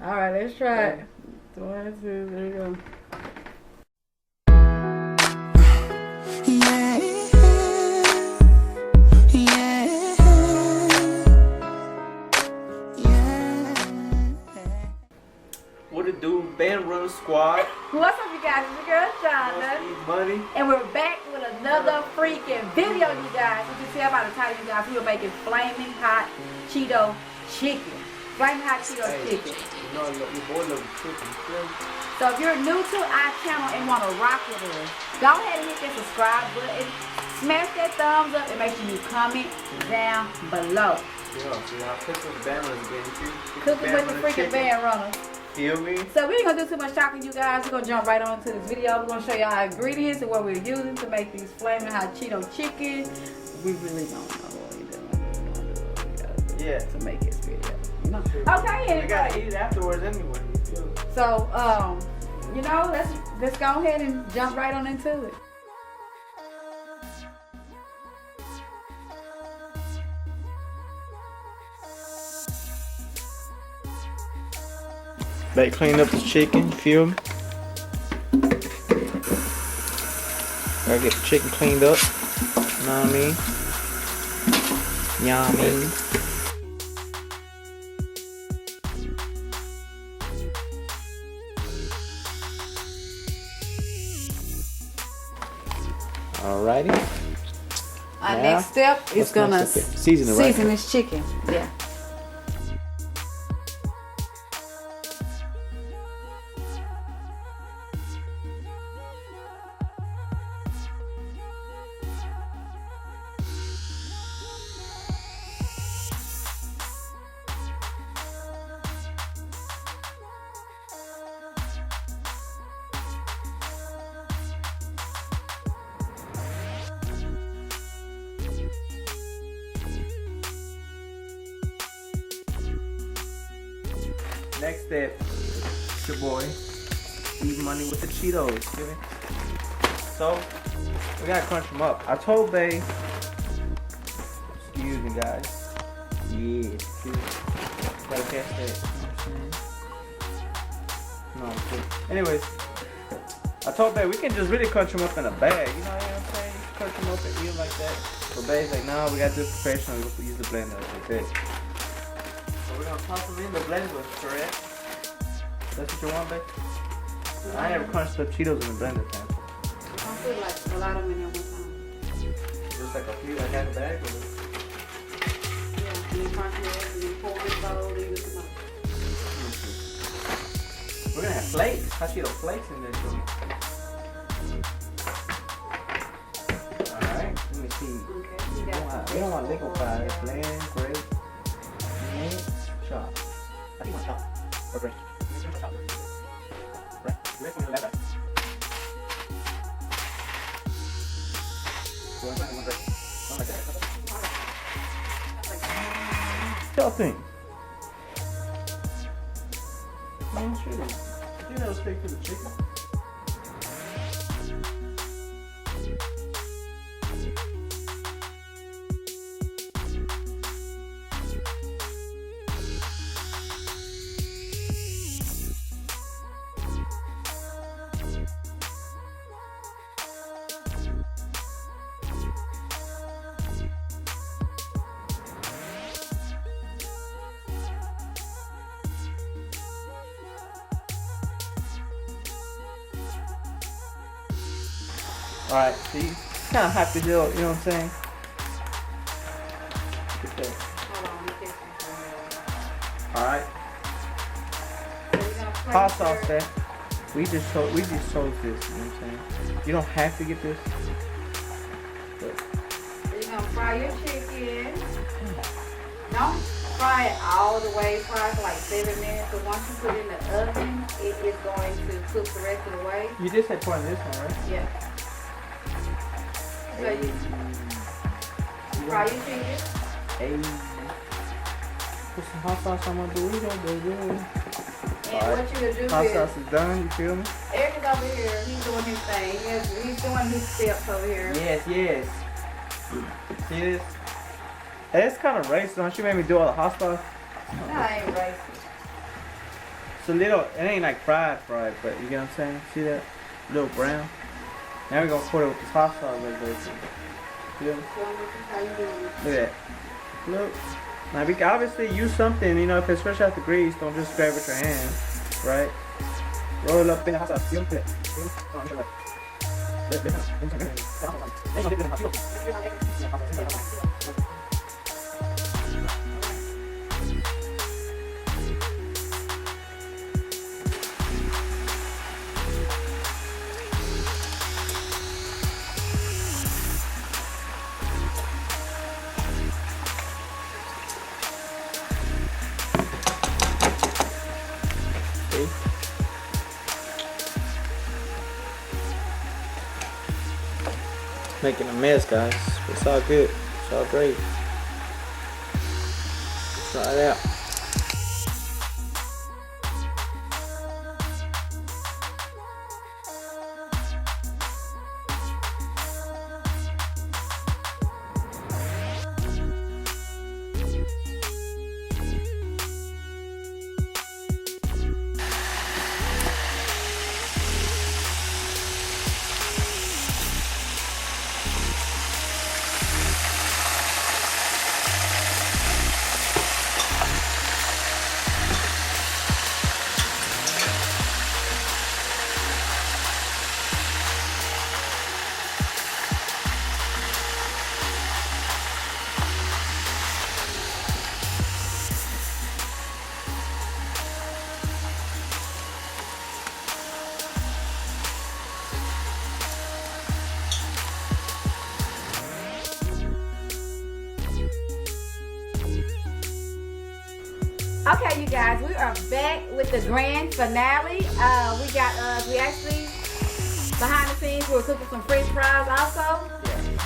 Alright, let's try it. 1, 2, there we go. What it do, BANDRUNNERZ squad? What's up, you guys? It's your girl Shunda, Money. and we're back with another freaking video, you guys. You can tell by the title, you guys, we are making flaming hot Cheeto chicken. Flaming hot Cheeto chicken. You know, your boy loves chicken. So if you're new to our channel and want to rock with us, go ahead and hit that subscribe button, smash that thumbs up, and make sure you comment down below. Yeah, so y'all cooking with BANDRUNNERZ again. Cooking with the freaking BANDRUNNERZ. Feel me? So we ain't gonna do too much talking, you guys. We're gonna jump right on to this video. We're gonna show y'all our ingredients and what we're using to make these flaming hot Cheeto chicken. We really don't know what we're doing. Yeah. To make this video. You know? Okay, anyway. We gotta eat it afterwards anyway. You feel me? So, you know, let's go ahead and jump right on into it. They clean up the chicken, feel me? Gotta get the chicken cleaned up. You know what I mean? You know what I mean? Alrighty. Our Now, next step is gonna season it, right? season this chicken. Yeah. Next step, it's your boy, eat money with the Cheetos, feel me? So, we gotta crunch them up. I told Bae, excuse me guys, yeah, excuse me. Gotta catch that, you know what I'm saying? No, I'm kidding. Anyways, I told Bae we can just really crunch them up in a bag, you know what I'm saying? Crunch them up and eat them like that. So Bae's like, nah, we gotta do it professionally, we'll use the blender, like that. We're gonna toss them in the blender, correct? That's what you want, babe? I never crunched up Cheetos in the blender, fam. I feel like a lot of them in there one time. Just like a few, like half a bag, or Yeah, and then crunch it up, and then pour it bowl, and you come up. we're gonna have flakes. Hot Cheeto flakes in there, too. Alright, let me see. Okay, We don't want liquefied. Blend, grape, mint, chop. I think one chop. Or bread. Y'all think? Man, sure. You never stick to the chicken. Alright, see? It's kind of hot to hill, you know what I'm saying? Look at that. Alright. Hot sauce that. We just chose this, you know what I'm saying? You don't have to get this. But You're gonna fry your chicken. Don't fry it all the way. Fry it for like 7 minutes. But once you put it in the oven, it is going to cook the rest of the way. you just had pouring this one, right? Yeah. So you fry your chicken. Hey. Put some hot sauce on my burrito, baby. And what you gonna do Hot is, sauce is done, you feel me? Eric is over here. He's doing his thing. He's doing his steps over here. Yes, yes. See this? Hey, it's kind of racist, huh? She made me do all the hot sauce. No, I ain't racist. a little, it ain't like fried, but you get what I'm saying? See that? A little brown. Now we're gonna put it with this hot sauce right there. Look at that. Look. Now we can obviously use something, you know, if it's fresh out the grease, don't just grab it with your hand, right? Roll it up in the hot sauce. Making a mess, guys. It's all good. It's all great. Try it out. Okay, you guys, we are back with the grand finale. We actually, behind the scenes, we were cooking some French fries also.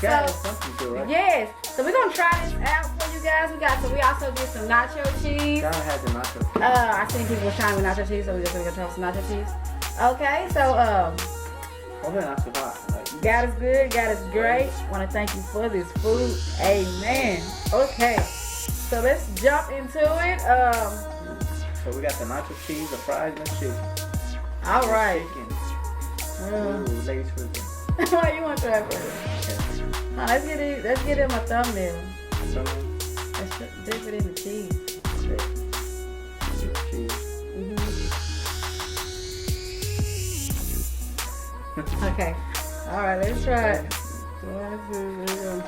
Yeah, something to, right? Yes. So we're gonna try this out for you guys. We also did some nacho cheese. Gotta have the nacho cheese. I seen people were trying with nacho cheese, so we're just gonna try some nacho cheese. Okay, so Hopefully not too hot. Like, God is good, God is great. Want to thank you for this food. Amen. Okay. So let's jump into it. so we got the nacho cheese, the fries, and the chicken. All right. Chicken. Ooh, ladies first. Why you want to try it first? Okay. No, let's get him a thumbnail. Thumbnail? Let's dip it in the cheese. Okay. Cheese. Okay. All right, let's try it. 1, 2, 3, go.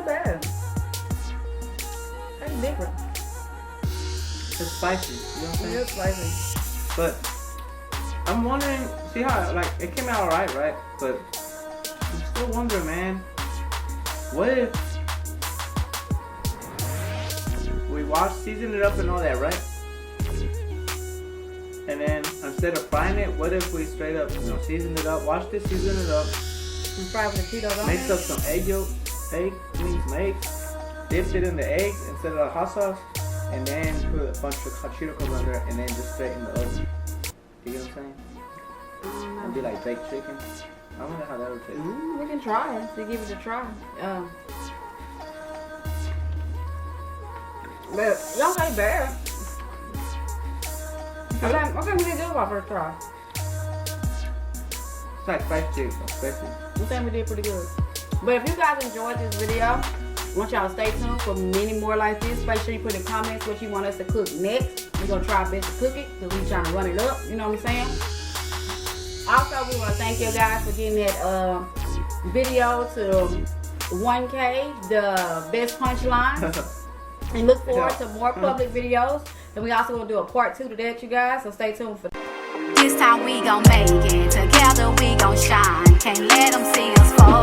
Bad. That's different. It's spicy. You know what I'm saying? It is spicy. But I'm wondering, see how like it came out alright, right? But I'm still wondering, man. What if we season it up and all that, right? And then instead of frying it, what if we straight up, season it up, wash this, season it up, and fry with the Cheetos on mix up some egg yolk. Some eggs, dipped it in the egg instead of the hot sauce, and then put a bunch of Cheeto cubes on there, and then just straight in the oven. You get what I'm saying? It'd be like baked chicken. I wonder how that would taste. We can try it. To give it a try. But y'all say bad. What can we do about first try? It's like spicy chicken, spicy. We think we did pretty good. But if you guys enjoyed this video, I want y'all to stay tuned for many more like this. Make sure you put in comments what you want us to cook next. We're going to try our best to cook it because we're trying to run it up. You know what I'm saying? Also, we want to thank you guys for getting that video to 1K, the best punchline. And look forward to more public videos. And we also going to do a part 2 to that, you guys. So stay tuned for that. This time we gon' make it. Together we gon' shine. Can't let them see us fall.